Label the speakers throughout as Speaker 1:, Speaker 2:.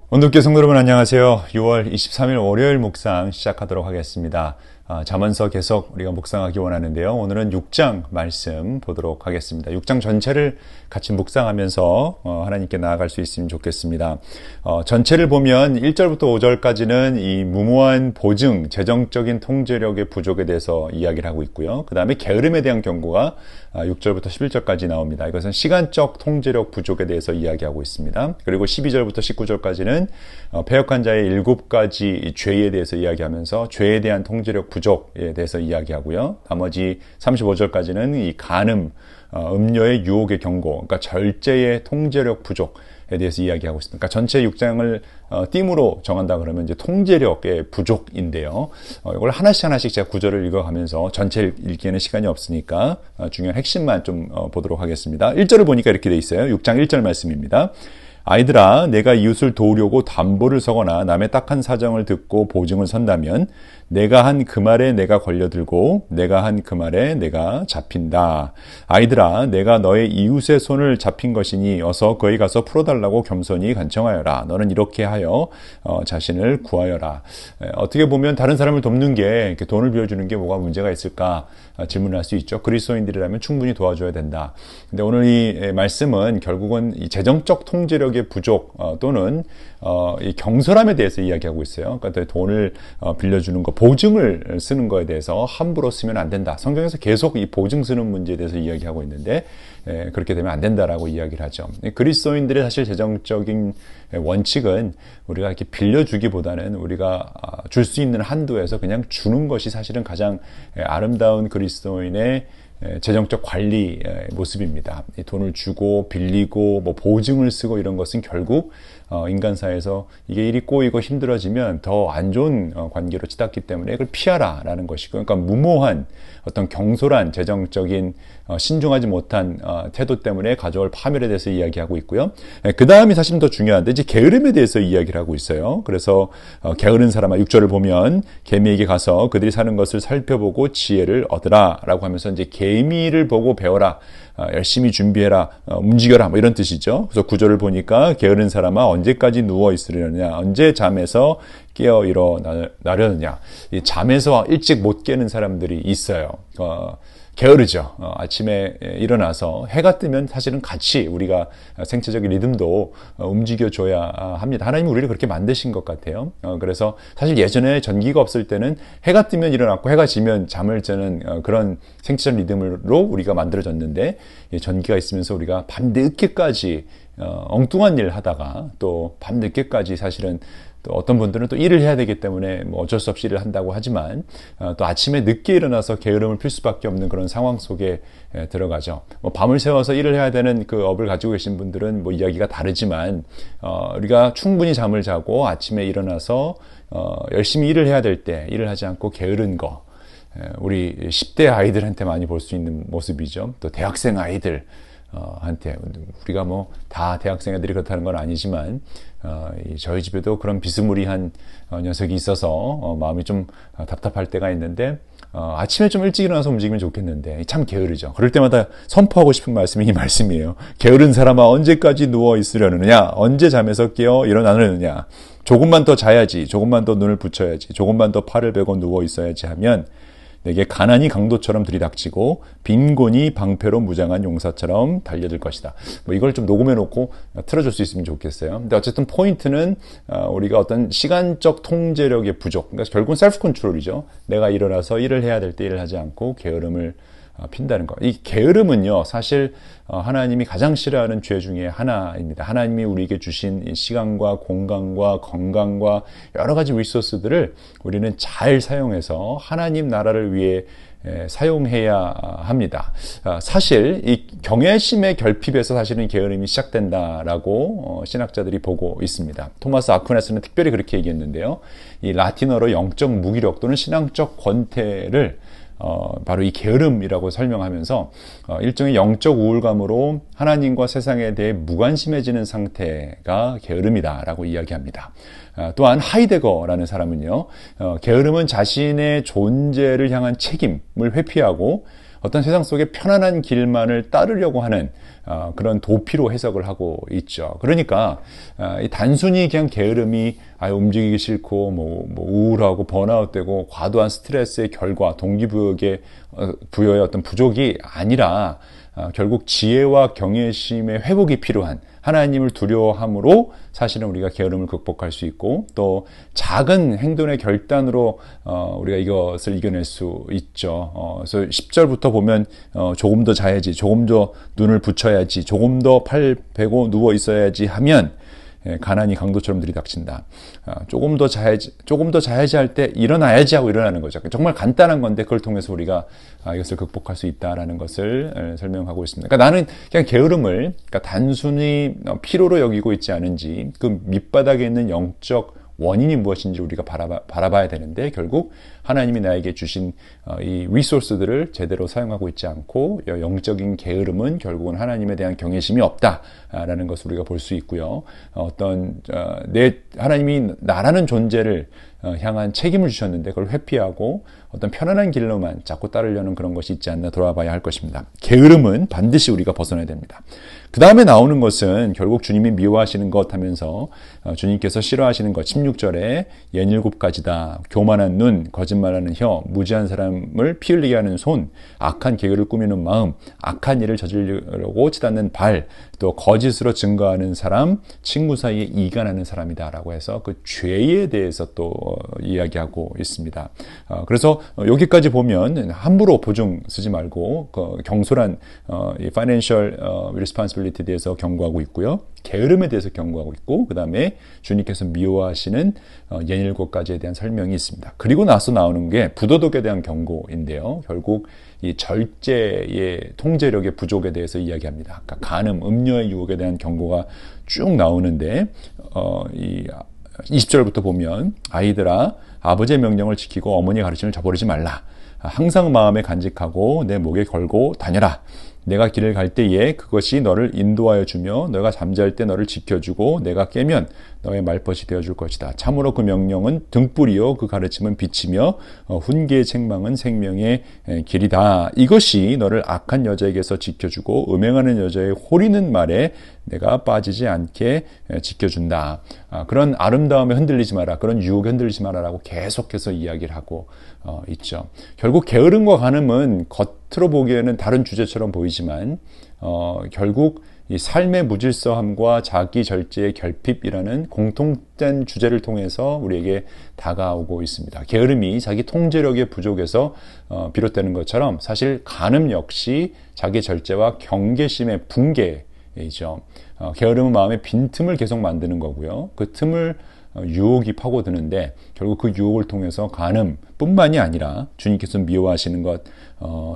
Speaker 1: 온누께 성도 여러분 안녕하세요. 6월 23일 월요일 묵상 시작하도록 하겠습니다. 잠언서 계속 우리가 묵상하기 원하는데요. 오늘은 6장 말씀 보도록 하겠습니다. 6장 전체를 같이 묵상하면서 하나님께 나아갈 수 있으면 좋겠습니다. 전체를 보면 1절부터 5절까지는 이 무모한 보증, 재정적인 통제력의 부족에 대해서 이야기를 하고 있고요. 그 다음에 게으름에 대한 경고가 6절부터 11절까지 나옵니다. 이것은 시간적 통제력 부족에 대해서 이야기하고 있습니다. 그리고 12절부터 19절까지는 패역한 자의 7가지 죄에 대해서 이야기하면서 죄에 대한 통제력 부족에 대해서 이야기하고요. 나머지 35절까지는 이 간음, 음료의 유혹의 경고, 그러니까 절제의 통제력 부족에 대해서 이야기하고 있습니다. 그러니까 전체 6장을 띠으로 정한다 그러면 이제 통제력의 부족인데요. 이걸 하나씩 제가 구절을 읽어가면서 전체를 읽기에는 시간이 없으니까 중요한 핵심만 좀 보도록 하겠습니다. 1절을 보니까 이렇게 돼 있어요. 6장 1절 말씀입니다. 아이들아, 내가 이웃을 도우려고 담보를 서거나 남의 딱한 사정을 듣고 보증을 선다면 내가 한 그 말에 내가 걸려들고 내가 한 그 말에 내가 잡힌다. 아이들아, 내가 너의 이웃의 손을 잡힌 것이니 어서 거기 가서 풀어달라고 겸손히 간청하여라. 너는 이렇게 하여 자신을 구하여라. 어떻게 보면 다른 사람을 돕는 게, 이렇게 돈을 빌려주는 게 뭐가 문제가 있을까 질문할 수 있죠. 그리스도인들이라면 충분히 도와줘야 된다. 근데 오늘 이 말씀은 결국은 이 재정적 통제력의 부족 또는 이 경솔함에 대해서 이야기하고 있어요. 그러니까 돈을 빌려주는 거, 보증을 쓰는 거에 대해서 함부로 쓰면 안 된다. 성경에서 계속 이 보증 쓰는 문제에 대해서 이야기하고 있는데 그렇게 되면 안 된다라고 이야기를 하죠. 그리스도인들의 사실 재정적인 원칙은 우리가 이렇게 빌려주기보다는 우리가 줄 수 있는 한도에서 그냥 주는 것이 사실은 가장 아름다운 그리스도인의 재정적 관리 모습입니다. 돈을 주고 빌리고 뭐 보증을 쓰고 이런 것은 결국 인간사에서 이게 일이 꼬이고 힘들어지면 더 안 좋은 관계로 치닫기 때문에 이걸 피하라라는 것이고, 그러니까 무모한 어떤 경솔한 재정적인 신중하지 못한 태도 때문에 가져올 파멸에 대해서 이야기하고 있고요. 그 다음이 사실 더 중요한데 이제 게으름에 대해서 이야기를 하고 있어요. 그래서 게으른 사람아, 6절을 보면 개미에게 가서 그들이 사는 것을 살펴보고 지혜를 얻으라 라고 하면서 이제 개미를 보고 배워라, 열심히 준비해라, 움직여라, 뭐 이런 뜻이죠. 그래서 9절을 보니까 게으른 사람아 언제까지 누워 있으려느냐, 언제 잠에서 깨어 일어나려느냐. 이 잠에서 일찍 못 깨는 사람들이 있어요. 게으르죠. 아침에 일어나서 해가 뜨면 사실은 같이 우리가 생체적인 리듬도 움직여줘야 합니다. 하나님은 우리를 그렇게 만드신 것 같아요. 그래서 사실 예전에 전기가 없을 때는 해가 뜨면 일어났고 해가 지면 잠을 자는 그런 생체적 리듬으로 우리가 만들어졌는데, 전기가 있으면서 우리가 밤늦게까지 엉뚱한 일 하다가 또 밤늦게까지 사실은 또 어떤 분들은 또 일을 해야 되기 때문에 뭐 어쩔 수 없이 일을 한다고 하지만 또 아침에 늦게 일어나서 게으름을 필 수밖에 없는 그런 상황 속에 들어가죠. 뭐 밤을 새워서 일을 해야 되는 그 업을 가지고 계신 분들은 뭐 이야기가 다르지만 우리가 충분히 잠을 자고 아침에 일어나서 열심히 일을 해야 될 때 일을 하지 않고 게으른 거, 우리 10대 아이들한테 많이 볼 수 있는 모습이죠. 또 대학생 아이들 한테, 우리가 뭐 다 대학생 애들이 그렇다는 건 아니지만 저희 집에도 그런 비스무리한 녀석이 있어서 마음이 좀 답답할 때가 있는데, 아침에 좀 일찍 일어나서 움직이면 좋겠는데 참 게으르죠. 그럴 때마다 선포하고 싶은 말씀이 이 말씀이에요. 게으른 사람아 언제까지 누워 있으려느냐, 언제 잠에서 깨어 일어나느냐. 조금만 더 자야지, 조금만 더 눈을 붙여야지, 조금만 더 팔을 베고 누워 있어야지 하면 내게 가난이 강도처럼 들이닥치고 빈곤이 방패로 무장한 용사처럼 달려들 것이다. 뭐 이걸 좀 녹음해 놓고 틀어줄 수 있으면 좋겠어요. 근데 어쨌든 포인트는 우리가 어떤 시간적 통제력의 부족, 그러니까 결국은 셀프 컨트롤이죠. 내가 일어나서 일을 해야 될 때 일을 하지 않고 게으름을 핀다는 것. 이 게으름은요, 사실 하나님이 가장 싫어하는 죄 중에 하나입니다. 하나님이 우리에게 주신 시간과 공간과 건강과 여러 가지 리소스들을 우리는 잘 사용해서 하나님 나라를 위해 사용해야 합니다. 사실 이 경외심의 결핍에서 사실은 게으름이 시작된다라고 신학자들이 보고 있습니다. 토마스 아퀴나스는 특별히 그렇게 얘기했는데요. 이 라틴어로 영적 무기력 또는 신앙적 권태를 바로 이 게으름이라고 설명하면서 일종의 영적 우울감으로 하나님과 세상에 대해 무관심해지는 상태가 게으름이다라고 이야기합니다. 또한 하이데거라는 사람은요, 게으름은 자신의 존재를 향한 책임을 회피하고 어떤 세상 속의 편안한 길만을 따르려고 하는 그런 도피로 해석을 하고 있죠. 그러니까 단순히 그냥 게으름이 움직이기 싫고 뭐 우울하고 번아웃되고 과도한 스트레스의 결과, 동기부여의 어떤 부족이 아니라 결국 지혜와 경외심의 회복이 필요한, 하나님을 두려워함으로 사실은 우리가 게으름을 극복할 수 있고, 또 작은 행동의 결단으로 우리가 이것을 이겨낼 수 있죠. 그래서 10절부터 보면 조금 더 자야지, 조금 더 눈을 붙여야지, 조금 더 팔 베고 누워 있어야지 하면 가난이 강도처럼 들이닥친다. 조금 더 자야지 할 때 일어나야지 하고 일어나는 거죠. 정말 간단한 건데 그걸 통해서 우리가 이것을 극복할 수 있다라는 것을 설명하고 있습니다. 그러니까 나는 그냥 게으름을 단순히 피로로 여기고 있지 않은지, 그 밑바닥에 있는 영적 원인이 무엇인지 우리가 바라봐야 되는데, 결국 하나님이 나에게 주신 이 리소스들을 제대로 사용하고 있지 않고 영적인 게으름은 결국은 하나님에 대한 경외심이 없다라는 것을 우리가 볼 수 있고요. 하나님이 나라는 존재를 향한 책임을 주셨는데 그걸 회피하고 어떤 편안한 길로만 자꾸 따르려는 그런 것이 있지 않나 돌아봐야 할 것입니다. 게으름은 반드시 우리가 벗어나야 됩니다. 그 다음에 나오는 것은 결국 주님이 미워하시는 것 하면서 주님께서 싫어하시는 것, 16절에 67가지다. 교만한 눈, 거짓말하는 혀, 무지한 사람을 피 흘리게 하는 손, 악한 계획을 꾸미는 마음, 악한 일을 저지르려고 치닫는 발, 또 거짓으로 증거하는 사람, 친구 사이에 이간하는 사람이다라고 해서 그 죄에 대해서 또 이야기하고 있습니다. 그래서 여기까지 보면 함부로 보증 쓰지 말고 경솔한 이 financial responsibility에 대해서 경고하고 있고요. 게으름에 대해서 경고하고 있고, 그 다음에 주님께서 미워하시는 67가지에 대한 설명이 있습니다. 그리고 나서 나오는 게 부도덕에 대한 경고인데요. 결국 이 절제의 통제력의 부족에 대해서 이야기합니다. 그러니까 간음, 음료의 유혹에 대한 경고가 쭉 나오는데, 이 20절부터 보면 아이들아, 아버지의 명령을 지키고 어머니의 가르침을 저버리지 말라. 항상 마음에 간직하고 내 목에 걸고 다녀라. 내가 길을 갈 때에 그것이 너를 인도하여 주며 너가 잠잘 때 너를 지켜주고 내가 깨면 너의 말벗이 되어줄 것이다. 참으로 그 명령은 등불이요 그 가르침은 빛이며 훈계의 책망은 생명의 길이다. 이것이 너를 악한 여자에게서 지켜주고 음행하는 여자의 호리는 말에 내가 빠지지 않게 지켜준다. 그런 아름다움에 흔들리지 마라. 그런 유혹에 흔들리지 마라라고 계속해서 이야기를 하고 있죠. 결국 게으름과 간음은 겉으로 보기에는 다른 주제처럼 보이지만 결국 이 삶의 무질서함과 자기 절제의 결핍이라는 공통된 주제를 통해서 우리에게 다가오고 있습니다. 게으름이 자기 통제력의 부족에서 비롯되는 것처럼 사실 간음 역시 자기 절제와 경계심의 붕괴이죠. 게으름은 마음의 빈틈을 계속 만드는 거고요. 그 틈을 유혹이 파고드는데 결국 그 유혹을 통해서 간음뿐만이 아니라 주님께서 미워하시는 것,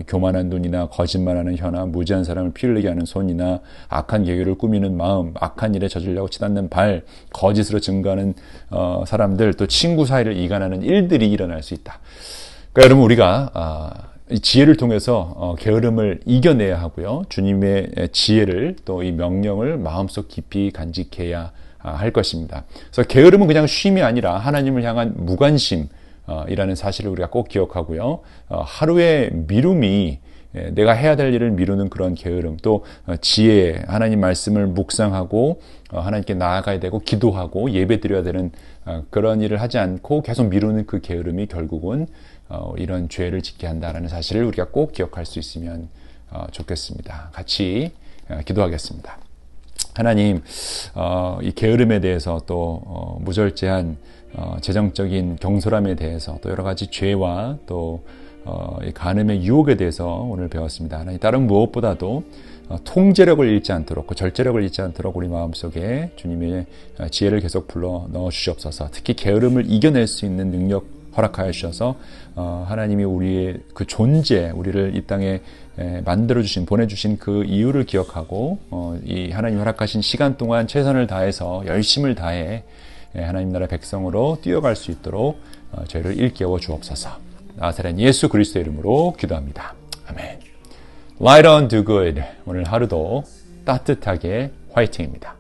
Speaker 1: 교만한 눈이나 거짓말하는 혀나 무지한 사람을 피 흘리게 하는 손이나 악한 계획을 꾸미는 마음, 악한 일에 저지르려고 치닫는 발, 거짓으로 증거하는 사람들, 또 친구 사이를 이간하는 일들이 일어날 수 있다. 그러니까 여러분, 우리가 이 지혜를 통해서 게으름을 이겨내야 하고요. 주님의 지혜를 또 이 명령을 마음속 깊이 간직해야 할 것입니다. 그래서 게으름은 그냥 쉼이 아니라 하나님을 향한 무관심이라는 사실을 우리가 꼭 기억하고요. 하루의 미룸이 내가 해야 될 일을 미루는 그런 게으름, 또 지혜, 하나님 말씀을 묵상하고 하나님께 나아가야 되고 기도하고 예배드려야 되는 그런 일을 하지 않고 계속 미루는 그 게으름이 결국은 이런 죄를 짓게 한다는 사실을 우리가 꼭 기억할 수 있으면 좋겠습니다. 같이 기도하겠습니다. 하나님, 이 게으름에 대해서 또 무절제한 재정적인 경솔함에 대해서 또 여러 가지 죄와 또 이 간음의 유혹에 대해서 오늘 배웠습니다. 하나님, 다른 무엇보다도 통제력을 잃지 않도록, 그 절제력을 잃지 않도록 우리 마음속에 주님의 지혜를 계속 불러 넣어 주시옵소서. 특히 게으름을 이겨낼 수 있는 능력 허락하여 주셔서 하나님이 우리의 그 존재, 우리를 이 땅에 만들어주신, 보내주신 그 이유를 기억하고 이 하나님 허락하신 시간 동안 최선을 다해서 열심을 다해 하나님 나라 백성으로 뛰어갈 수 있도록 저희를 일깨워 주옵소서. 나사렛 예수 그리스도의 이름으로 기도합니다. 아멘. Light on, do good. 오늘 하루도 따뜻하게 화이팅입니다.